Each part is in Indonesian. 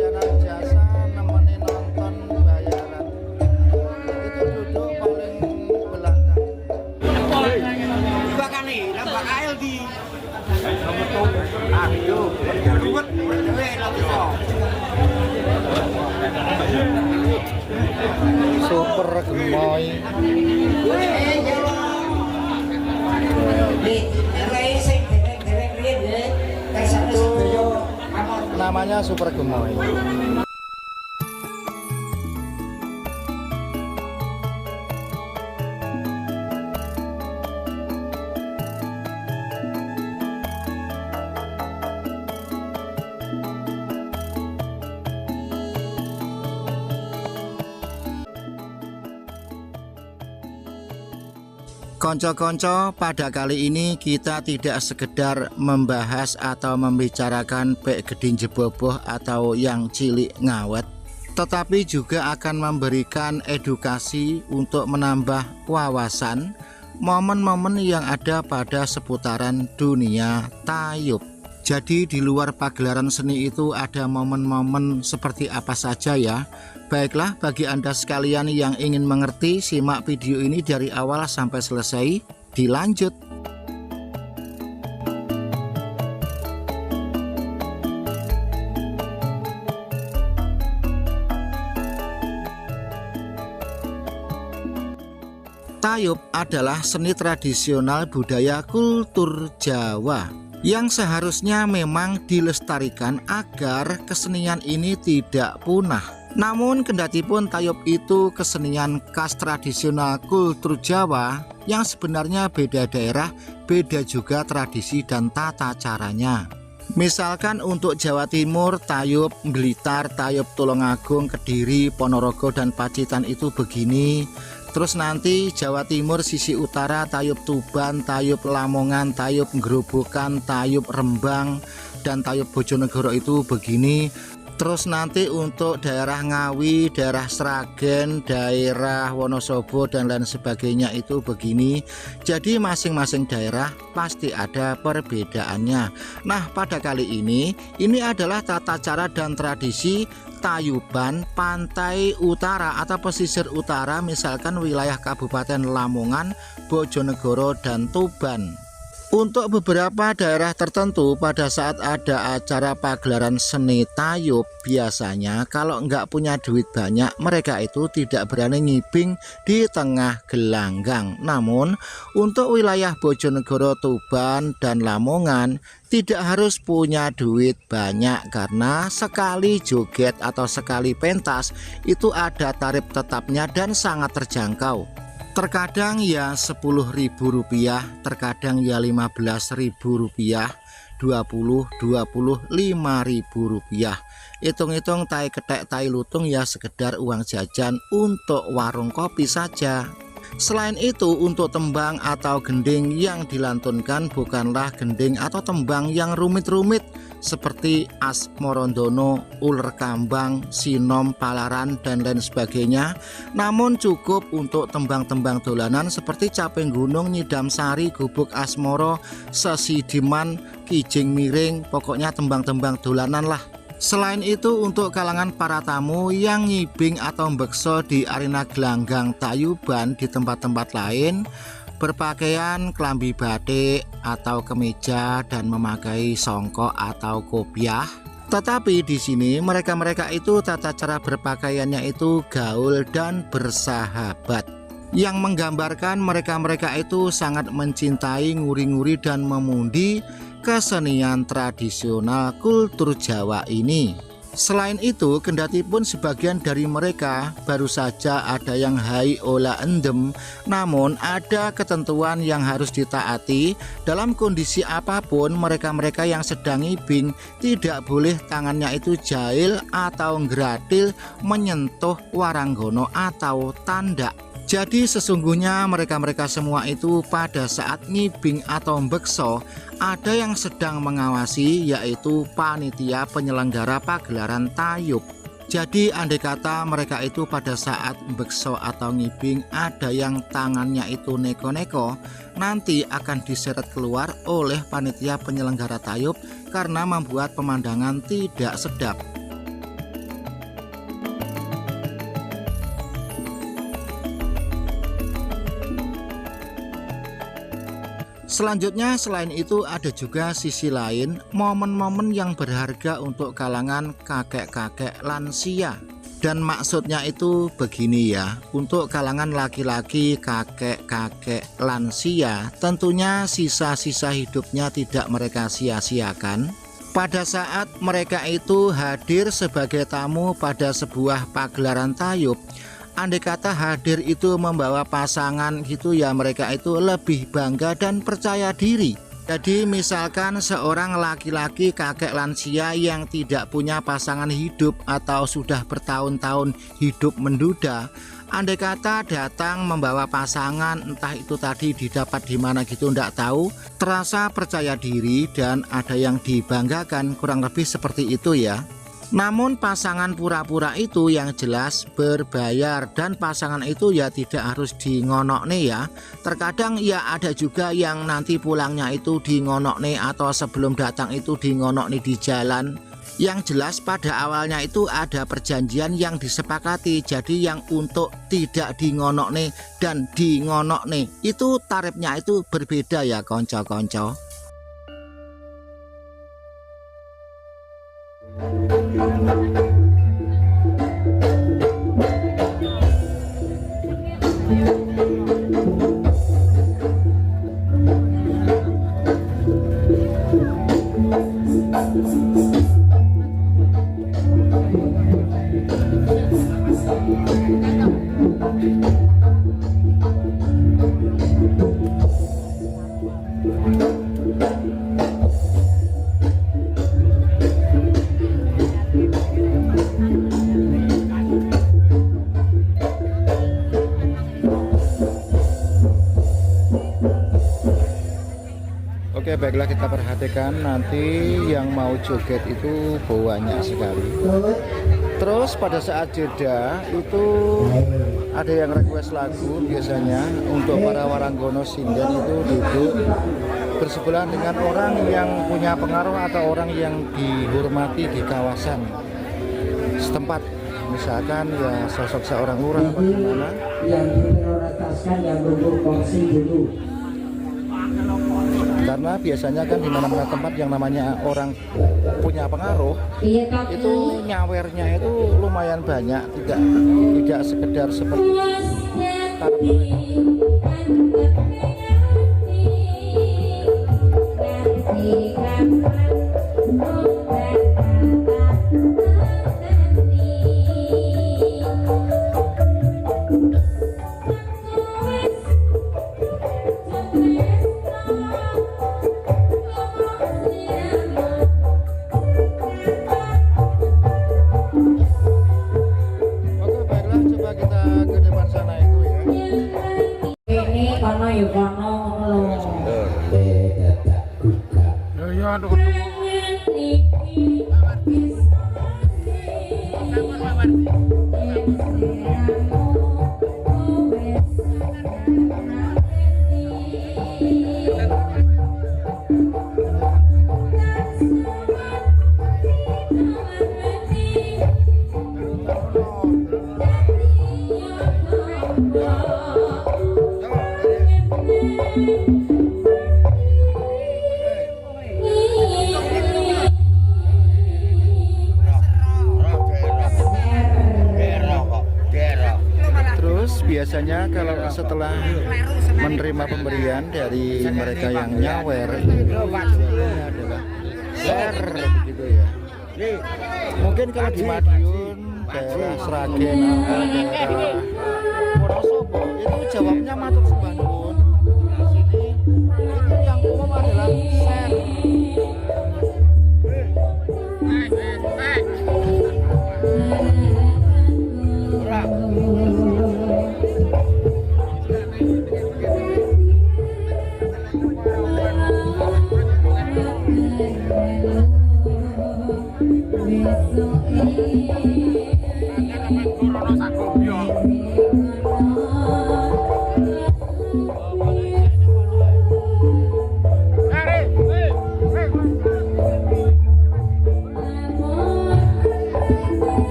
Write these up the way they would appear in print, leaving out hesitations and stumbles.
pelayanan jasa nemenin nonton bayaran. Itu duduk paling belakang. Bakane, nambah kail di. Super gemoy. Namanya super gemoy. Konco-konco, pada kali ini kita tidak sekedar membahas atau membicarakan pek gedin jeboboh atau yang cilik ngawet, tetapi juga akan memberikan edukasi untuk menambah wawasan momen-momen yang ada pada seputaran dunia tayub. Jadi di luar pagelaran seni itu ada momen-momen seperti apa saja ya? Baiklah, bagi Anda sekalian yang ingin mengerti, simak video ini dari awal sampai selesai. Dilanjut. Tayub adalah seni tradisional budaya kultur Jawa yang seharusnya memang dilestarikan agar kesenian ini tidak punah. Namun kendatipun tayub itu kesenian khas tradisional kultur Jawa yang sebenarnya beda daerah, beda juga tradisi dan tata caranya. Misalkan untuk Jawa Timur, tayub Blitar, tayub Tulungagung, Kediri, Ponorogo dan Pacitan itu begini. Terus nanti Jawa Timur sisi utara tayub Tuban, tayub Lamongan, tayub Grobogan, tayub Rembang dan tayub Bojonegoro itu begini. Terus nanti untuk daerah Ngawi, daerah Sragen, daerah Wonosobo dan lain sebagainya itu begini. Jadi masing-masing daerah pasti ada perbedaannya. Nah, pada kali ini adalah tata cara dan tradisi tayuban pantai utara atau pesisir utara, misalkan wilayah Kabupaten Lamongan, Bojonegoro dan Tuban. Untuk beberapa daerah tertentu pada saat ada acara pagelaran seni tayub, biasanya kalau nggak punya duit banyak, mereka itu tidak berani ngibing di tengah gelanggang. Namun untuk wilayah Bojonegoro, Tuban dan Lamongan tidak harus punya duit banyak, karena sekali joget atau sekali pentas itu ada tarif tetapnya dan sangat terjangkau. Terkadang ya Rp10.000, terkadang ya Rp15.000, 20, Rp25.000. Hitung-hitung tai ketek tai lutung ya sekedar uang jajan untuk warung kopi saja. Selain itu, untuk tembang atau gending yang dilantunkan bukanlah gending atau tembang yang rumit-rumit seperti Asmorondono, Uler Kambang, Sinom, Palaran dan lain sebagainya. Namun cukup untuk tembang-tembang dolanan seperti Caping Gunung, Nyidam Sari, Gubuk Asmoro, Sesidiman, Kijing Miring, pokoknya tembang-tembang dolanan lah. Selain itu, untuk kalangan para tamu yang ngibing atau mbekso di arena gelanggang tayuban di tempat-tempat lain, berpakaian kelambi batik atau kemeja dan memakai songkok atau kopiah. Tetapi di sini mereka-mereka itu tata cara berpakaiannya itu gaul dan bersahabat, yang menggambarkan mereka-mereka itu sangat mencintai, nguri-nguri dan memuji kesenian tradisional kultur Jawa ini. Selain itu, kendatipun sebagian dari mereka baru saja ada yang hai ola endem, namun ada ketentuan yang harus ditaati. Dalam kondisi apapun, mereka-mereka yang sedang ngibing tidak boleh tangannya itu jahil atau ngeratil menyentuh waranggono atau tanda. Jadi sesungguhnya mereka-mereka semua itu pada saat ngibing atau mbekso ada yang sedang mengawasi, yaitu panitia penyelenggara pagelaran tayub. Jadi andai kata mereka itu pada saat mbekso atau ngibing ada yang tangannya itu neko-neko, nanti akan diseret keluar oleh panitia penyelenggara tayub karena membuat pemandangan tidak sedap. Selanjutnya selain itu ada juga sisi lain, momen-momen yang berharga untuk kalangan kakek-kakek lansia. Dan maksudnya itu begini ya, untuk kalangan laki-laki kakek-kakek lansia, tentunya sisa-sisa hidupnya tidak mereka sia-siakan. Pada saat mereka itu hadir sebagai tamu pada sebuah pagelaran tayub, andai kata hadir itu membawa pasangan gitu ya, mereka itu lebih bangga dan percaya diri. Jadi misalkan seorang laki-laki kakek lansia yang tidak punya pasangan hidup atau sudah bertahun-tahun hidup menduda, andai kata datang membawa pasangan, entah itu tadi didapat di mana gitu ndak tahu, terasa percaya diri dan ada yang dibanggakan, kurang lebih seperti itu ya. Namun pasangan pura-pura itu yang jelas berbayar, dan pasangan itu ya tidak harus dingonokne ya. Terkadang ya ada juga yang nanti pulangnya itu dingonokne atau sebelum datang itu dingonokne di jalan. Yang jelas pada awalnya itu ada perjanjian yang disepakati. Jadi yang untuk tidak dingonokne dan dingonokne itu tarifnya itu berbeda ya konco-konco. Oke, baiklah, kita perhatikan nanti yang mau joget itu banyak sekali. Terus pada saat jeda itu ada yang request lagu, biasanya untuk para waranggono sinden itu duduk bersebelahan dengan orang yang punya pengaruh atau orang yang dihormati di kawasan setempat. Misalkan ya sosok seorang lurah atau gimana. Yang diprioritaskan yang duduk kursi dulu. Karena biasanya kan di mana-mana tempat yang namanya orang punya pengaruh, itu nyawernya itu lumayan banyak, tidak sekedar seperti taraf biasanya kalau setelah menerima pemberian dari mereka yang nyawer ini adalah share begitu ya. Mungkin kalau di Madiun, daerah Sragen atau daerah Wonosobo itu jawabnya matur sembah nuwun. Itu yang umum adalah share.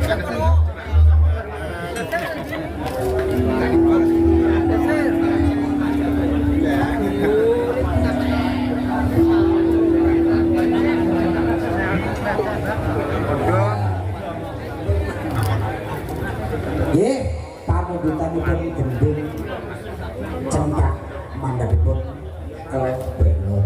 Nggih, pamundhutanipun gending cengkak mandhapipun ke Benur.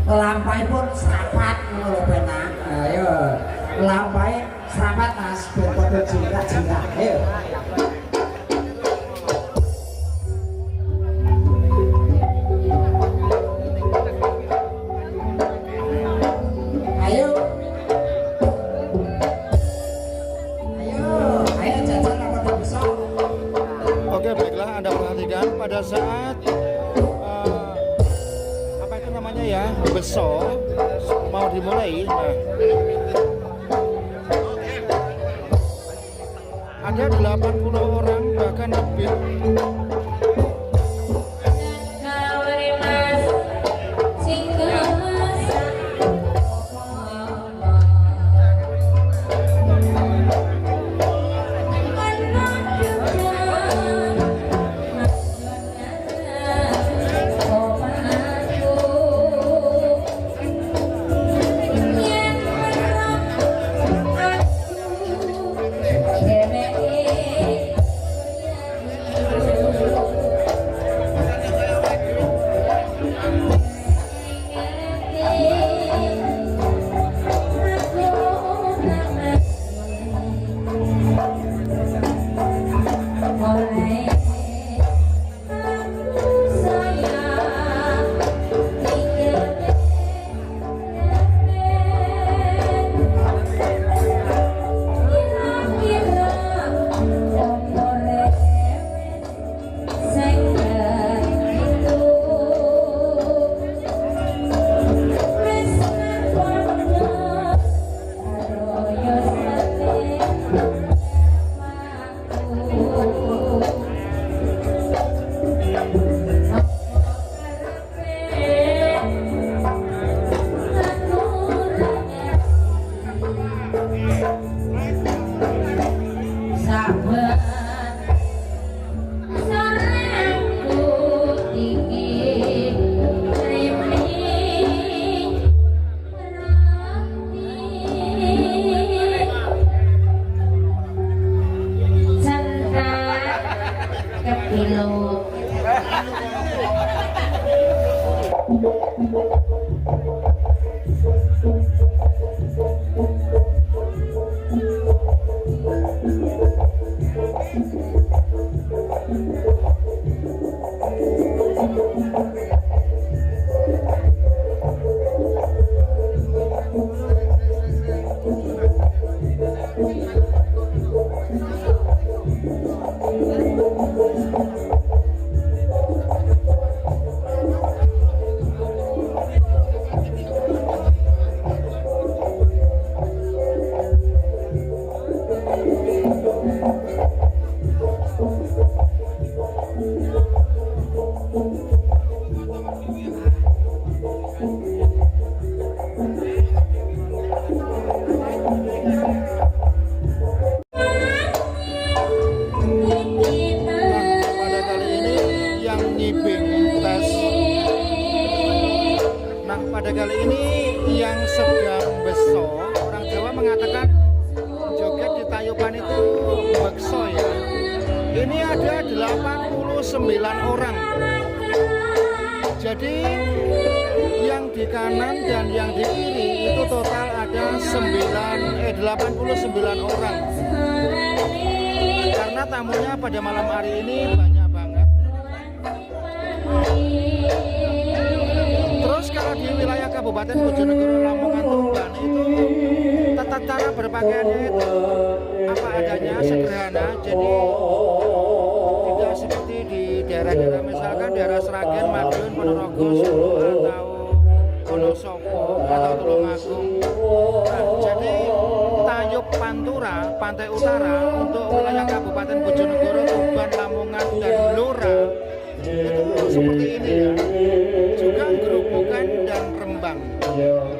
Lampahipun serapat ngono lho penak. Ayo, lampahe serapat Mas, ben padha jingkrak-jingkrak. Ayo. Ayo. Ayo jajan apa besok. Oke, baiklah, Anda perhatikan pada saat apa itu namanya ya, beso mau dimulai. Nah, ada 80 orang bahkan lebih. Pada kali ini yang sedang beso, orang Jawa mengatakan joget di tayuban itu bekso ya. Ini ada 89 orang. Jadi yang di kanan dan yang di kiri itu total ada 89 orang. Karena tamunya pada malam hari ini banyak banget. Terus kalau di wilayah Kabupaten Bojonegoro, Lamongan, Tuban itu tata cara berpakaiannya itu apa adanya, sederhana. Jadi tidak seperti di daerah-daerah, misalkan daerah Sragen, Madiun, Ponorogo, Solo, atau Wonosobo atau Tulungagung. Nah, jadi Tayub Pantura, Pantai Utara untuk wilayah Kabupaten Bojonegoro, Tuban, Lamongan, dan Blora itu seperti ini ya. Juga Gerobokan dan Rembang. Yang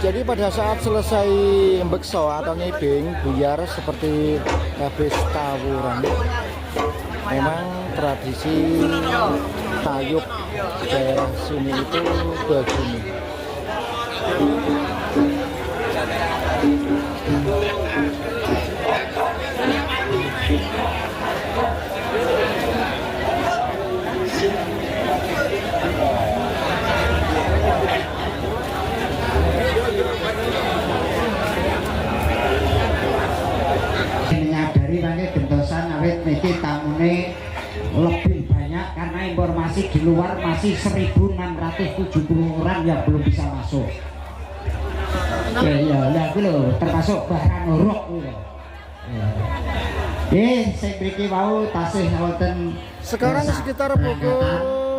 Jadi pada saat selesai bekso atau ngibing buyar seperti habis tawuran, memang tradisi tayub daerah sini itu begini. Menyadari banyak gentosan awet niki tamune lebih banyak karena informasi di luar masih 1.670 orang yang belum bisa masuk. Ya, itu loh, termasuk bahkan uruk itu. Sing mriki wau tasih wonten sekarang sekitar pukul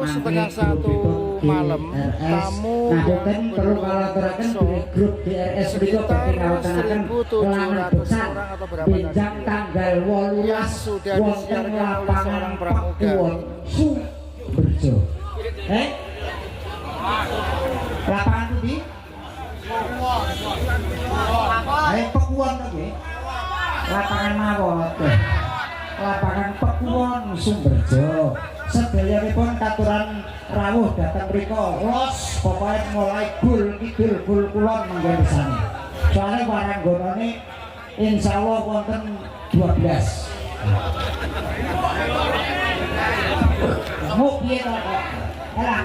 setengah 1 malam tamu ngapunten perlu kalaturaken di grup DRS menika badhe ngawontenaken kelangan besar pinjam tanggal 18 sudah wonten disiarkan oleh seorang lapangan pramuga. Pakuwon Sumberjo. Lapangan pundi? Pakuwon nggih. Lapangan mawon. Lapangan Pakuwon Sumberjo. Sedayanipun katuran rawuh dhateng mriku los pokoke mulai gul kidul gul kulon manggen sane. Soale waranggonane insyaallah wonten 12. Mau piye to kok? Ora.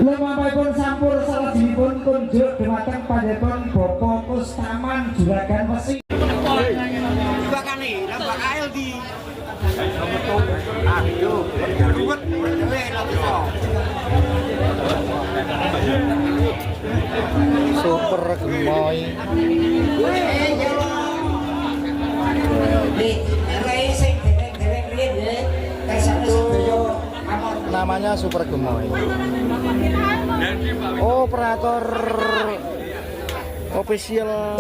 Lumampahipun sampur salajengipun kunjuk dhumateng panjenengan Bapak Kustaman Juragan Wesi. Bakane, lambak AL di. Aduh, ruwet dhewe lho iso. Super gemoy. Namanya Super Gemoy. Operator official.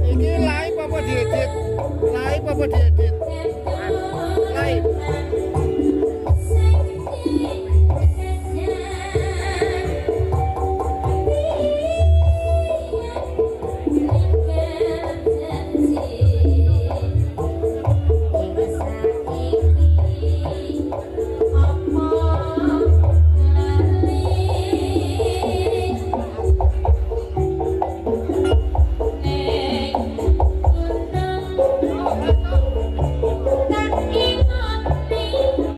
Ini live apa diedit? Live apa diedit?